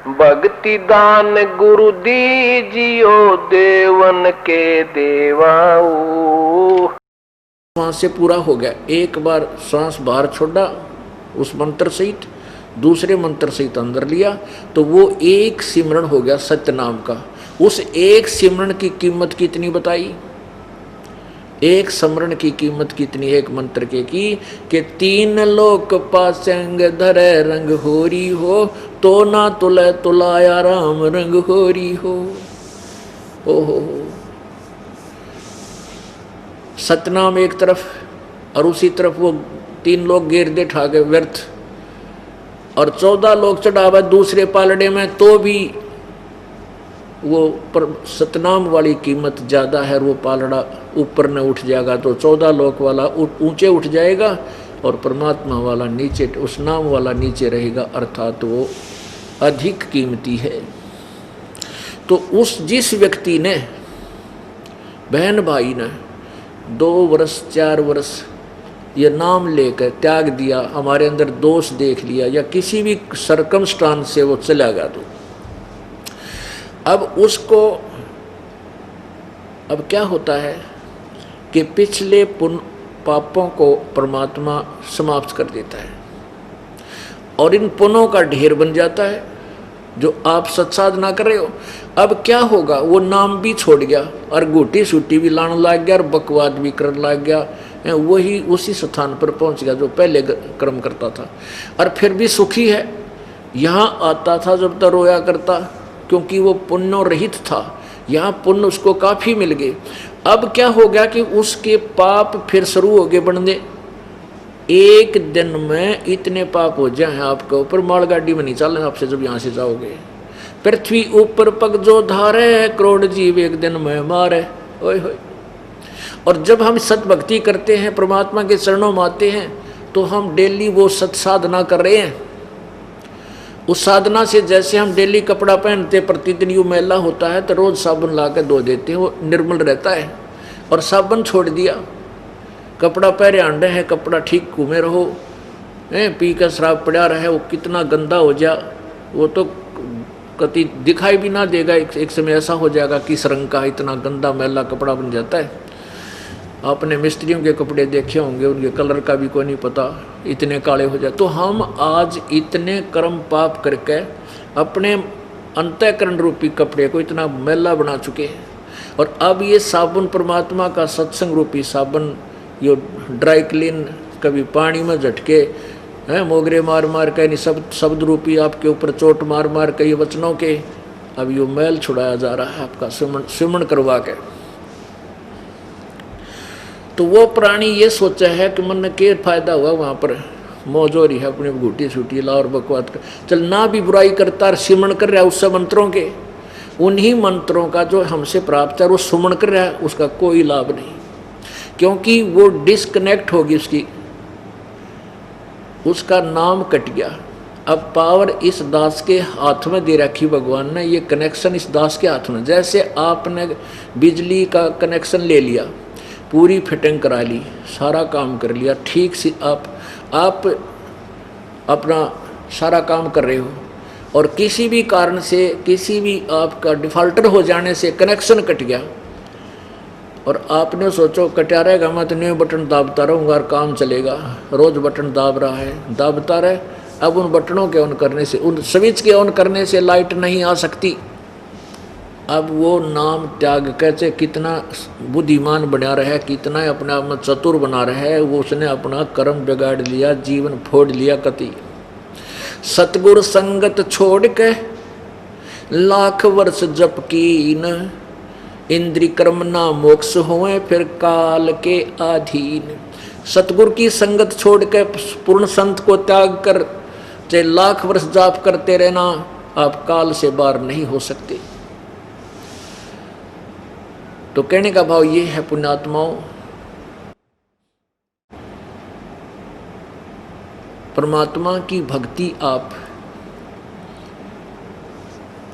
भक्ति दान गुरु दीजियो देवन के देवाओ। वहां से पूरा हो गया। एक बार सांस बाहर छोड़ा उस मंत्र सहित, दूसरे मंत्र सहित अंदर लिया, तो वो एक सिमरन हो गया सत्य नाम का। उस एक सिमरन की कीमत कितनी बताई? एक स्मरण की कीमत कितनी? एक मंत्र के की कि तीन लोक पासंग धरे रंग होरी हो, तो ना तुले तुलाया राम रंग होरी हो। ओहो, सतनाम एक तरफ और उसी तरफ वो तीन लोग घेर दे ठा गए व्यर्थ, और 14 लोग चढ़ावा दूसरे पालड़े में, तो भी वो पर सतनाम वाली कीमत ज़्यादा है। वो पालड़ा ऊपर न उठ जाएगा तो 14 लोक वाला ऊंचे उठ जाएगा, और परमात्मा वाला नीचे, उस नाम वाला नीचे रहेगा, अर्थात वो अधिक कीमती है। तो उस जिस व्यक्ति ने, बहन भाई ने 2 वर्ष 4 वर्ष ये नाम लेकर त्याग दिया, हमारे अंदर दोष देख लिया, या किसी भी सरकमस्टांस से वो चला गया, तो अब उसको, अब क्या होता है कि पिछले पुण्य पापों को परमात्मा समाप्त कर देता है, और इन पुण्यों का ढेर बन जाता है जो आप सत्साधना कर रहे हो। अब क्या होगा, वो नाम भी छोड़ गया और घूटी सूटी भी लाने लग गया और बकवाद भी करने लग गया, वही उसी स्थान पर पहुंच गया जो पहले कर्म करता था, और फिर भी सुखी है। यहाँ आता था जब तक रोया करता, क्योंकि वो पुण्य रहित था, यहाँ पुण्य उसको काफ़ी मिल गए। अब क्या हो गया कि उसके पाप फिर शुरू हो गए बढ़ने। एक दिन में इतने पाप हो जाए आपके ऊपर, मालगाड़ी में नहीं चलना आपसे जब यहाँ से जाओगे। पृथ्वी ऊपर पग जो धारे, करोड़ जीव एक दिन में मारे। ओए होए। और जब हम सत भक्ति करते हैं, परमात्मा के चरणों में आते हैं, तो हम डेली वो सत साधना कर रहे हैं। उस साधना से जैसे हम डेली कपड़ा पहनते, प्रतिदिन यूँ मैला होता है तो रोज़ साबुन ला के धो देते हैं, वो निर्मल रहता है। और साबुन छोड़ दिया, कपड़ा पहरे अंडे हैं, कपड़ा ठीक घूमे रहो, पी कर शराब पड़ा रहे, वो कितना गंदा हो जा, वो तो कति दिखाई भी ना देगा। एक समय ऐसा हो जाएगा किस रंग का इतना गंदा मैला कपड़ा बन जाता है। आपने मिस्त्रियों के कपड़े देखे होंगे, उनके कलर का भी कोई नहीं पता, इतने काले हो जाए। तो हम आज इतने कर्म पाप करके अपने अंतःकरण रूपी कपड़े को इतना मैला बना चुके हैं। और अब ये साबुन, परमात्मा का सत्संग रूपी साबुन, ये ड्राई क्लीन, कभी पानी में झटके हैं, मोगरे मार मार के, नहीं शब्द रूपी आपके ऊपर चोट मार मार के, ये वचनों के, अब ये मैल छुड़ाया जा रहा है आपका सुमन करवा के। तो वो प्राणी ये सोचा है कि मन के फायदा हुआ, वहाँ पर मौज हो रही है, अपने घूटी सूटी ला और बकवाद कर, चल ना भी बुराई करता और सिमरण कर रहा है उससे मंत्रों के, उन्हीं मंत्रों का जो हमसे प्राप्त है वो सुमन कर रहा है, उसका कोई लाभ नहीं, क्योंकि वो डिस्कनेक्ट होगी उसका नाम कट गया। अब पावर इस दास के हाथ में दे रखी भगवान ने, ये कनेक्शन इस दास के हाथ में। जैसे आपने बिजली का कनेक्शन ले लिया, पूरी फिटिंग करा ली, सारा काम कर लिया, ठीक से आप अपना सारा काम कर रहे हो, और किसी भी कारण से, किसी भी आपका डिफॉल्टर हो जाने से कनेक्शन कट गया, और आपने सोचो कटा रहेगा, मैं तो न्यू बटन दाबता रहूँगा और काम चलेगा। रोज़ बटन दाब रहा है, दाबता रहे। अब उन बटनों के ऑन करने से, उन स्विच के ऑन करने से लाइट नहीं आ सकती। अब वो नाम त्याग कैसे, कितना बुद्धिमान बना रहा, कितना अपने आप में चतुर बना रहा है, वो उसने अपना कर्म बिगाड़ लिया, जीवन फोड़ लिया कति। सतगुर संगत छोड़ के लाख वर्ष जप कीन, इंद्री कर्म ना मोक्ष होए फिर काल के अधीन। सतगुरु की संगत छोड़ के पूर्ण संत को त्याग कर चाहे लाख वर्ष जाप करते रहना, आप काल से बाहर नहीं हो सकते। तो कहने का भाव ये है पुण्यात्माओं, परमात्मा की भक्ति आप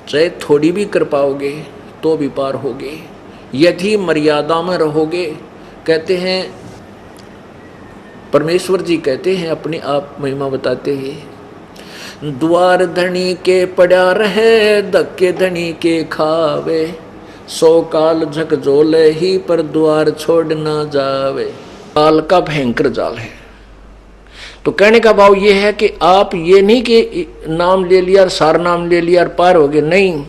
चाहे थोड़ी भी कर पाओगे तो भी पार होगे, यदि मर्यादा में रहोगे। कहते हैं परमेश्वर जी कहते हैं, अपने आप महिमा बताते हैं द्वार धनी के पड़ा रहे, धक्के धनी के खावे, 100 काल झकझोले ही पर द्वार छोड़ ना जावे। काल का भयंकर जाल है। तो कहने का भाव ये है कि आप ये नहीं कि नाम ले लिया और सार नाम ले लिया और पार हो गए, नहीं।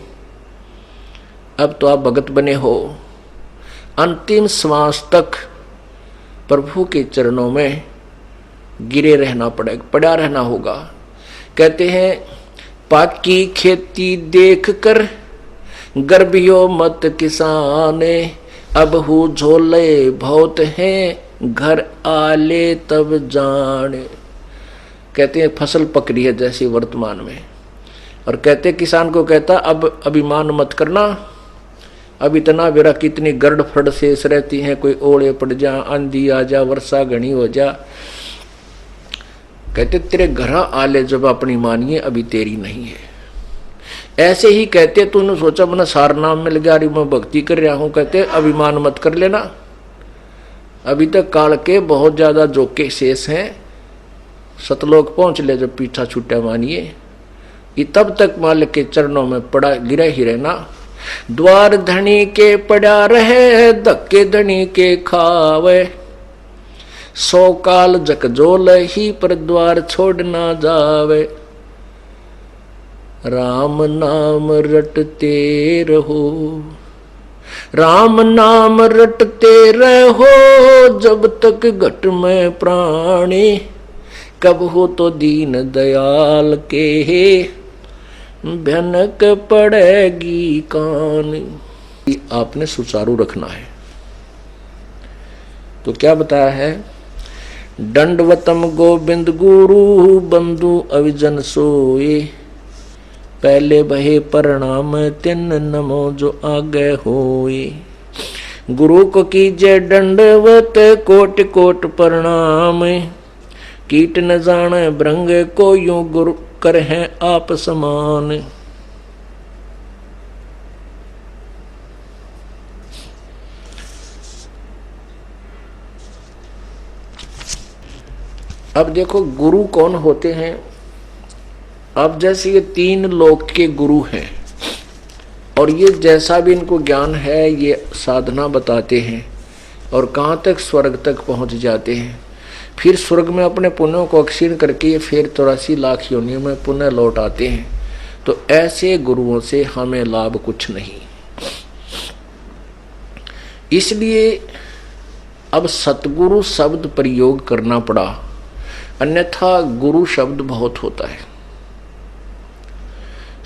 अब तो आप भगत बने हो, अंतिम श्वास तक प्रभु के चरणों में गिरे रहना पड़ेगा, पड़ा रहना होगा। कहते हैं पाकी खेती देख कर गर्भियो मत किसाने, अब हु झोले बहुत हैं घर आले तब जाने। कहते हैं फसल पक रही है जैसी वर्तमान में, और कहते किसान को कहता अब अभिमान मत करना, अब इतना बेरा कितनी गर्द फड़ शेष रहती हैं, कोई ओले पड़ जा, आंधी आ जा, वर्षा घनी हो जा। कहते तेरे घर आले जब अपनी मानिए अभी तेरी नहीं है। ऐसे ही कहते तूने सोचा मैंने सार नाम मिल गया, मैं भक्ति कर रहा हूं, कहते अभिमान मत कर लेना, अभी तक काल के बहुत ज्यादा जोके शेष हैं, सतलोक पहुंच ले जब पीछा छूटा मानिए, ये तब तक मालिक के चरणों में पड़ा गिरा ही रहना। द्वार धनी के पड़ा रहे, धक्के धनी के खावे, 100 काल झकझोल ही पर द्वार छोड़ ना जावे। राम नाम रटते रहो, राम नाम रटते रहो, जब तक घट में प्राणी, कब हो तो दीन दयाल के भनक पड़ेगी कान। आपने सुचारू रखना है। तो क्या बताया है, दंडवतम गोविंद गुरु बंधु अविजन सोए, पहले बहे प्रणाम तिन नमो जो आगे होए। गुरु को कीजे दंडवत कोट कोट प्रणाम, कीट न जाने भृंग को यूं गुरु कर हैं आप समान। अब देखो गुरु कौन होते हैं। अब जैसे ये 3 लोक के गुरु हैं, और ये जैसा भी इनको ज्ञान है ये साधना बताते हैं, और कहाँ तक स्वर्ग तक पहुँच जाते हैं। फिर स्वर्ग में अपने पुण्यों को अक्षीण करके ये फिर 84 लाख योनियों में पुण्य लौट आते हैं। तो ऐसे गुरुओं से हमें लाभ कुछ नहीं। इसलिए अब सतगुरु शब्द प्रयोग करना पड़ा, अन्यथा गुरु शब्द बहुत होता है।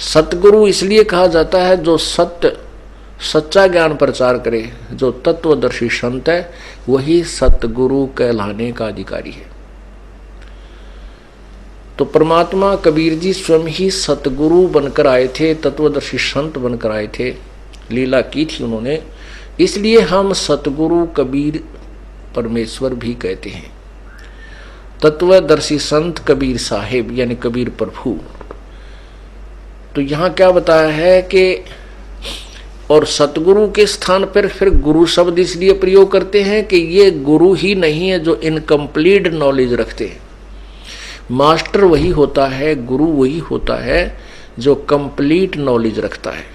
सतगुरु इसलिए कहा जाता है जो सच्चा ज्ञान प्रचार करे, जो तत्वदर्शी संत है वही सतगुरु कहलाने का अधिकारी है। तो परमात्मा कबीर जी स्वयं ही सतगुरु बनकर आए थे, तत्वदर्शी संत बनकर आए थे, लीला की थी उन्होंने। इसलिए हम सतगुरु कबीर परमेश्वर भी कहते हैं। तत्वदर्शी संत कबीर साहिब यानी कबीर प्रभु। तो यहाँ क्या बताया है कि और सतगुरु के स्थान पर फिर गुरु शब्द इसलिए प्रयोग करते हैं कि ये गुरु ही नहीं है जो इनकम्प्लीट नॉलेज रखते हैं। मास्टर वही होता है, गुरु वही होता है जो कंप्लीट नॉलेज रखता है।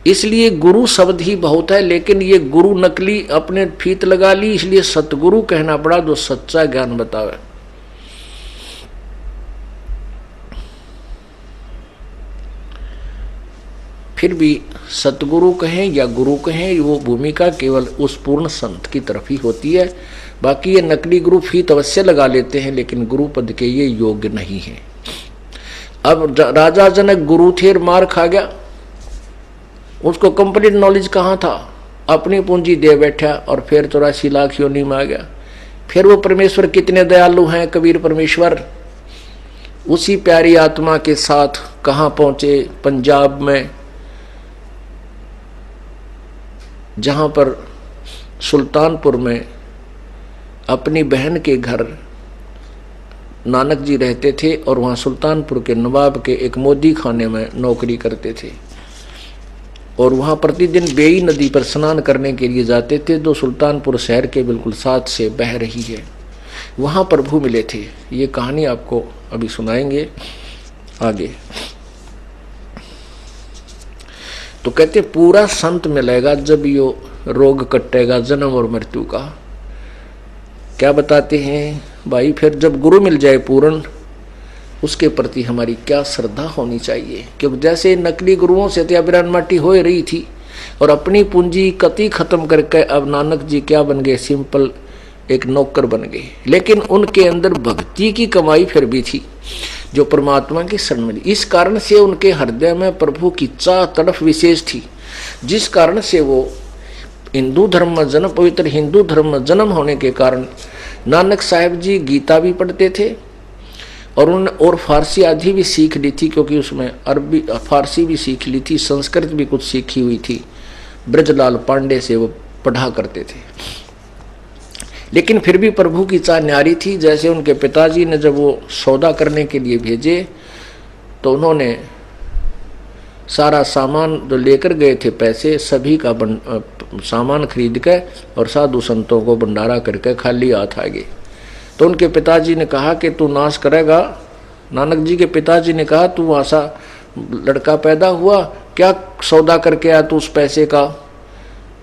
इसलिए गुरु शब्द ही बहुत है, लेकिन ये गुरु नकली अपने फीत लगा ली, इसलिए सतगुरु कहना पड़ा जो सच्चा ज्ञान बतावे। फिर भी सतगुरु कहें या गुरु कहें, वो भूमिका केवल उस पूर्ण संत की तरफ ही होती है। बाकी ये नकली गुरु फीत अवश्य लगा लेते हैं, लेकिन गुरु पद के ये योग्य नहीं है। अब राजा जनक गुरु थे, मार खा गया, उसको कंप्लीट नॉलेज कहाँ था, अपनी पूंजी दे बैठा और फिर 84 लाख योनि में आ गया। फिर वो परमेश्वर कितने दयालु हैं कबीर परमेश्वर, उसी प्यारी आत्मा के साथ कहाँ पहुंचे, पंजाब में, जहाँ पर सुल्तानपुर में अपनी बहन के घर नानक जी रहते थे, और वहाँ सुल्तानपुर के नवाब के एक मोदी खाने में नौकरी करते थे, और वहाँ प्रतिदिन बेई नदी पर स्नान करने के लिए जाते थे, जो सुल्तानपुर शहर के बिल्कुल साथ से बह रही है। वहाँ प्रभु मिले थे। ये कहानी आपको अभी सुनाएंगे आगे। तो कहते पूरा संत मिलेगा जब यो रोग कटेगा जन्म और मृत्यु का। क्या बताते हैं भाई, फिर जब गुरु मिल जाए पूर्ण, उसके प्रति हमारी क्या श्रद्धा होनी चाहिए। क्योंकि जैसे नकली गुरुओं से त्या बिरान माटी हो रही थी और अपनी पूंजी कति खत्म करके अब नानक जी क्या बन गए, सिंपल एक नौकर बन गए। लेकिन उनके अंदर भक्ति की कमाई फिर भी थी जो परमात्मा की शरण मिली। इस कारण से उनके हृदय में प्रभु की चाह तड़फ विशेष थी, जिस कारण से वो हिंदू धर्म में जन्म, पवित्र हिंदू धर्म में जन्म होने के कारण नानक साहब जी गीता भी पढ़ते थे और फारसी आदि भी सीख ली थी, क्योंकि उसमें अरबी फारसी भी सीख ली थी, संस्कृत भी कुछ सीखी हुई थी। ब्रजलाल पांडे से वो पढ़ा करते थे। लेकिन फिर भी प्रभु की चाह न्यारी थी। जैसे उनके पिताजी ने जब वो सौदा करने के लिए भेजे तो उन्होंने सारा सामान जो लेकर गए थे, पैसे सभी का सामान खरीद के और साधु संतों को भंडारा करके खाली हाथ आ गए। तो उनके पिताजी ने कहा कि तू नाश करेगा। नानक जी के पिताजी ने कहा तू ऐसा लड़का पैदा हुआ, क्या सौदा करके आया तू उस पैसे का।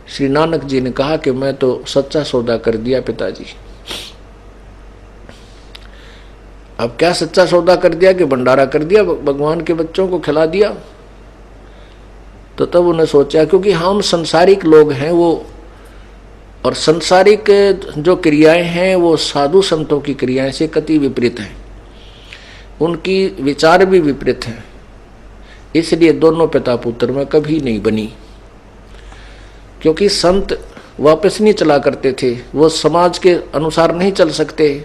श्री नानक जी ने कहा कि मैं तो सच्चा सौदा कर दिया पिताजी। अब क्या सच्चा सौदा कर दिया कि भंडारा कर दिया, भगवान के बच्चों को खिला दिया। तो तब उन्हें सोचा, क्योंकि हम संसारिक लोग हैं वो, और संसारिक जो क्रियाएं हैं वो साधु संतों की क्रियाएं से कति विपरीत हैं, उनकी विचार भी विपरीत हैं। इसलिए दोनों पिता पुत्र में कभी नहीं बनी, क्योंकि संत वापस नहीं चला करते थे, वो समाज के अनुसार नहीं चल सकते।